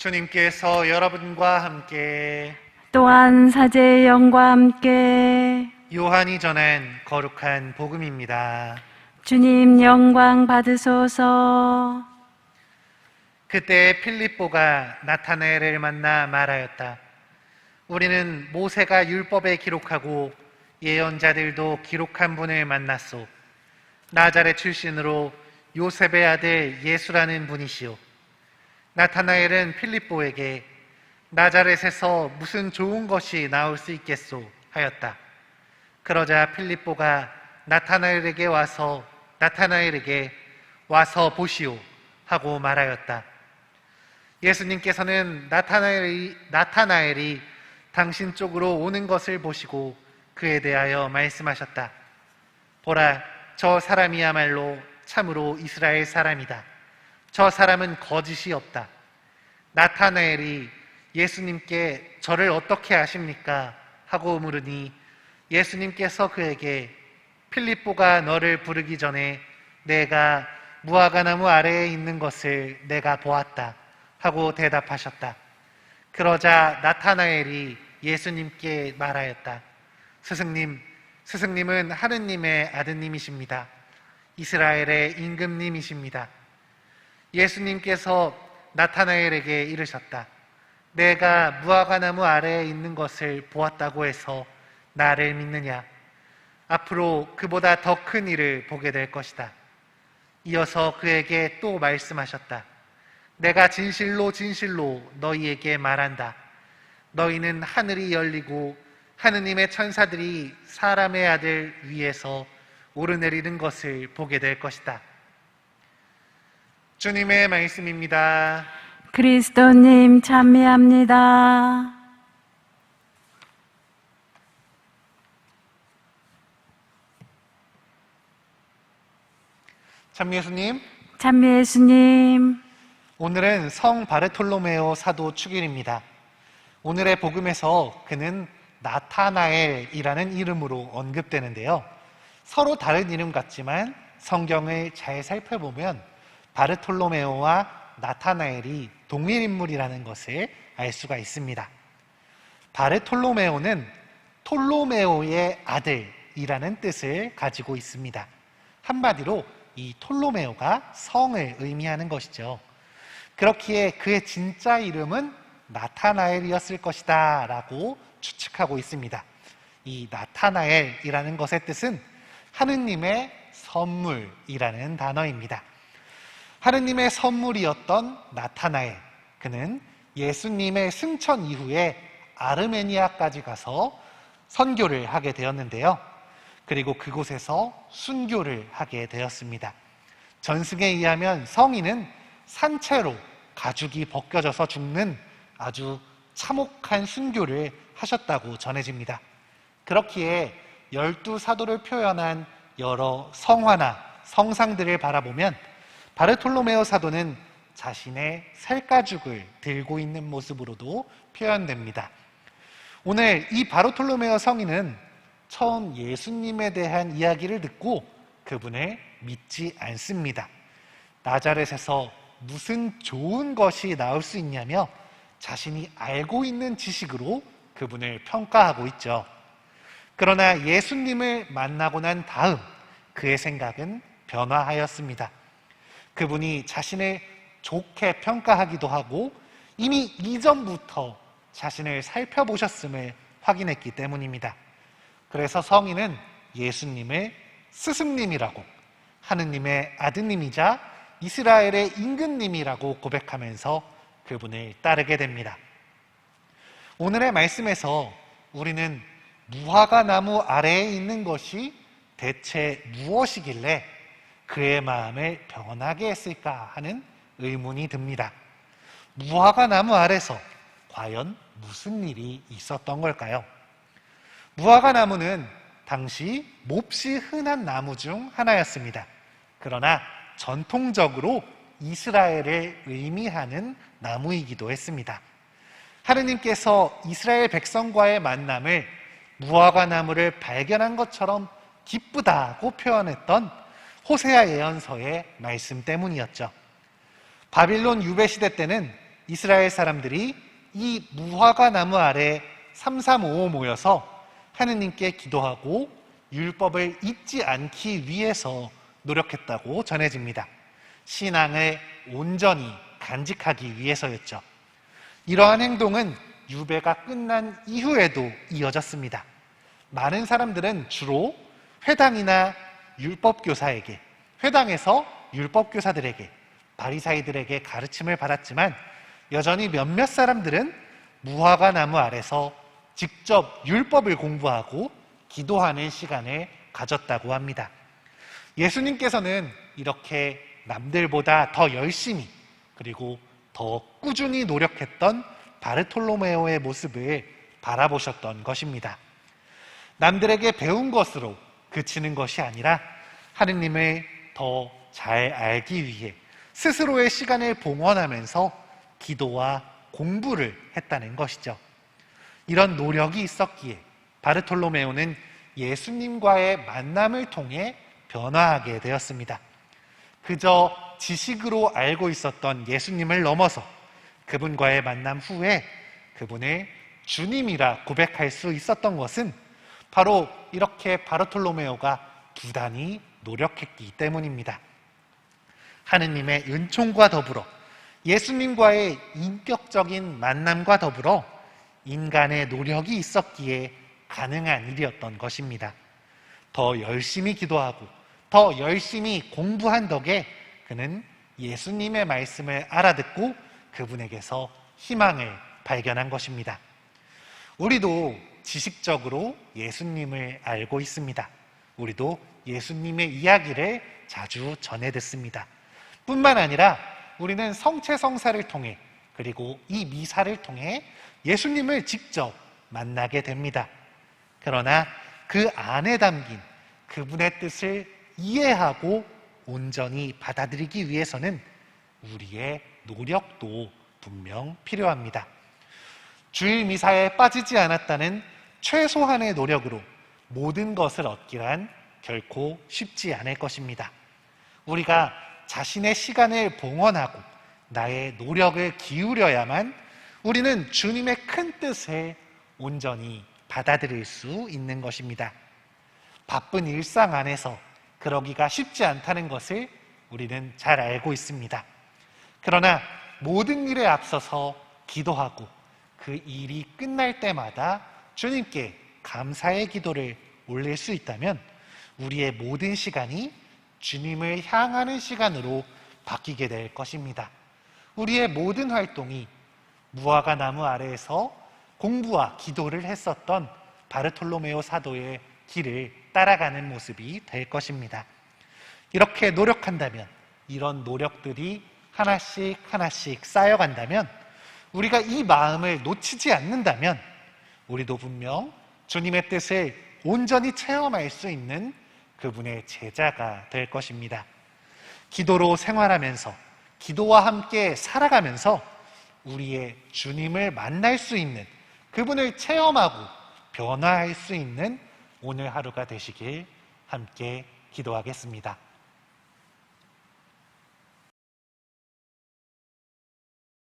주님께서 여러분과 함께 또한 사제의 영과 함께 요한이 전한 거룩한 복음입니다. 주님 영광 받으소서. 그때 필립보가 나타나엘을 만나 말하였다. 우리는 모세가 율법에 기록하고 예언자들도 기록한 분을 만났소. 나자렛 출신으로 요셉의 아들 예수라는 분이시오. 나타나엘은 필립보에게 나자렛에서 무슨 좋은 것이 나올 수 있겠소 하였다. 그러자 필립보가 나타나엘에게 와서 보시오 하고 말하였다. 예수님께서는 나타나엘이 당신 쪽으로 오는 것을 보시고 그에 대하여 말씀하셨다. 보라, 저 사람이야말로 참으로 이스라엘 사람이다. 저 사람은 거짓이 없다. 나타나엘이 예수님께 저를 어떻게 아십니까? 하고 물으니 예수님께서 그에게 필립보가 너를 부르기 전에 내가 무화과나무 아래에 있는 것을 내가 보았다 하고 대답하셨다. 그러자 나타나엘이 예수님께 말하였다. 스승님은 하느님의 아드님이십니다. 이스라엘의 임금님이십니다. 예수님께서 나타나엘에게 이르셨다. 내가 무화과나무 아래에 있는 것을 보았다고 해서 나를 믿느냐? 앞으로 그보다 더 큰 일을 보게 될 것이다. 이어서 그에게 또 말씀하셨다. 내가 진실로 너희에게 말한다. 너희는 하늘이 열리고 하느님의 천사들이 사람의 아들 위에서 오르내리는 것을 보게 될 것이다. 주님의 말씀입니다. 그리스도님 찬미합니다. 참 예수님, 찬미 예수님. 오늘은 성 바르톨로메오 사도 축일입니다. 오늘의 복음에서 그는 나타나엘이라는 이름으로 언급되는데요. 서로 다른 이름 같지만 성경을 잘 살펴보면 바르톨로메오와 나타나엘이 동일 인물이라는 것을 알 수가 있습니다. 바르톨로메오는 톨로메오의 아들이라는 뜻을 가지고 있습니다. 한마디로 이 톨로메오가 성을 의미하는 것이죠. 그렇기에 그의 진짜 이름은 나타나엘이었을 것이다 라고 추측하고 있습니다. 이 나타나엘이라는 것의 뜻은 하느님의 선물이라는 단어입니다. 하느님의 선물이었던 나타나엘, 그는 예수님의 승천 이후에 아르메니아까지 가서 선교를 하게 되었는데요. 그리고 그곳에서 순교를 하게 되었습니다. 전승에 의하면 성인은 산채로 가죽이 벗겨져서 죽는 아주 참혹한 순교를 하셨다고 전해집니다. 그렇기에 12사도를 표현한 여러 성화나 성상들을 바라보면 바르톨로메오 사도는 자신의 살가죽을 들고 있는 모습으로도 표현됩니다. 오늘 이 바르톨로메오 성인은 처음 예수님에 대한 이야기를 듣고 그분을 믿지 않습니다. 나자렛에서 무슨 좋은 것이 나올 수 있냐며 자신이 알고 있는 지식으로 그분을 평가하고 있죠. 그러나 예수님을 만나고 난 다음 그의 생각은 변화하였습니다. 그분이 자신을 좋게 평가하기도 하고 이미 이전부터 자신을 살펴보셨음을 확인했기 때문입니다. 그래서 성인은 예수님을 스승님이라고, 하느님의 아드님이자 이스라엘의 임금님이라고 고백하면서 그분을 따르게 됩니다. 오늘의 말씀에서 우리는 무화과 나무 아래에 있는 것이 대체 무엇이길래 그의 마음을 변하게 했을까 하는 의문이 듭니다. 무화과 나무 아래서 과연 무슨 일이 있었던 걸까요? 무화과 나무는 당시 몹시 흔한 나무 중 하나였습니다. 그러나 전통적으로 이스라엘을 의미하는 나무이기도 했습니다. 하느님께서 이스라엘 백성과의 만남을 무화과 나무를 발견한 것처럼 기쁘다고 표현했던 호세아 예언서의 말씀 때문이었죠. 바빌론 유배 시대 때는 이스라엘 사람들이 이 무화과 나무 아래 3355 모여서 하느님께 기도하고 율법을 잊지 않기 위해서 노력했다고 전해집니다. 신앙을 온전히 간직하기 위해서였죠. 이러한 행동은 유배가 끝난 이후에도 이어졌습니다. 많은 사람들은 주로 회당이나 율법교사에게, 회당에서 율법교사들에게, 바리사이들에게 가르침을 받았지만 여전히 몇몇 사람들은 무화과 나무 아래서 직접 율법을 공부하고 기도하는 시간을 가졌다고 합니다. 예수님께서는 이렇게 남들보다 더 열심히 그리고 더 꾸준히 노력했던 바르톨로메오의 모습을 바라보셨던 것입니다. 남들에게 배운 것으로 그치는 것이 아니라 하느님을 더 잘 알기 위해 스스로의 시간을 봉헌하면서 기도와 공부를 했다는 것이죠. 이런 노력이 있었기에 바르톨로메오는 예수님과의 만남을 통해 변화하게 되었습니다. 그저 지식으로 알고 있었던 예수님을 넘어서 그분과의 만남 후에 그분을 주님이라 고백할 수 있었던 것은 바로 이렇게 바르톨로메오가 부단히 노력했기 때문입니다. 하느님의 은총과 더불어 예수님과의 인격적인 만남과 더불어 인간의 노력이 있었기에 가능한 일이었던 것입니다. 더 열심히 기도하고 더 열심히 공부한 덕에 그는 예수님의 말씀을 알아듣고 그분에게서 희망을 발견한 것입니다. 우리도 지식적으로 예수님을 알고 있습니다. 우리도 예수님의 이야기를 자주 전해 듣습니다. 뿐만 아니라 우리는 성체성사를 통해 그리고 이 미사를 통해 예수님을 직접 만나게 됩니다. 그러나 그 안에 담긴 그분의 뜻을 이해하고 온전히 받아들이기 위해서는 우리의 노력도 분명 필요합니다. 주일 미사에 빠지지 않았다는 최소한의 노력으로 모든 것을 얻기란 결코 쉽지 않을 것입니다. 우리가 자신의 시간을 봉헌하고 나의 노력을 기울여야만 우리는 주님의 큰 뜻을 온전히 받아들일 수 있는 것입니다. 바쁜 일상 안에서 그러기가 쉽지 않다는 것을 우리는 잘 알고 있습니다. 그러나 모든 일에 앞서서 기도하고 그 일이 끝날 때마다 주님께 감사의 기도를 올릴 수 있다면 우리의 모든 시간이 주님을 향하는 시간으로 바뀌게 될 것입니다. 우리의 모든 활동이 무화과 나무 아래에서 공부와 기도를 했었던 바르톨로메오 사도의 길을 따라가는 모습이 될 것입니다. 이렇게 노력한다면, 이런 노력들이 하나씩 하나씩 쌓여간다면, 우리가 이 마음을 놓치지 않는다면 우리도 분명 주님의 뜻을 온전히 체험할 수 있는 그분의 제자가 될 것입니다. 기도로 생활하면서, 기도와 함께 살아가면서 우리의 주님을 만날 수 있는, 그분을 체험하고 변화할 수 있는 오늘 하루가 되시길 함께 기도하겠습니다.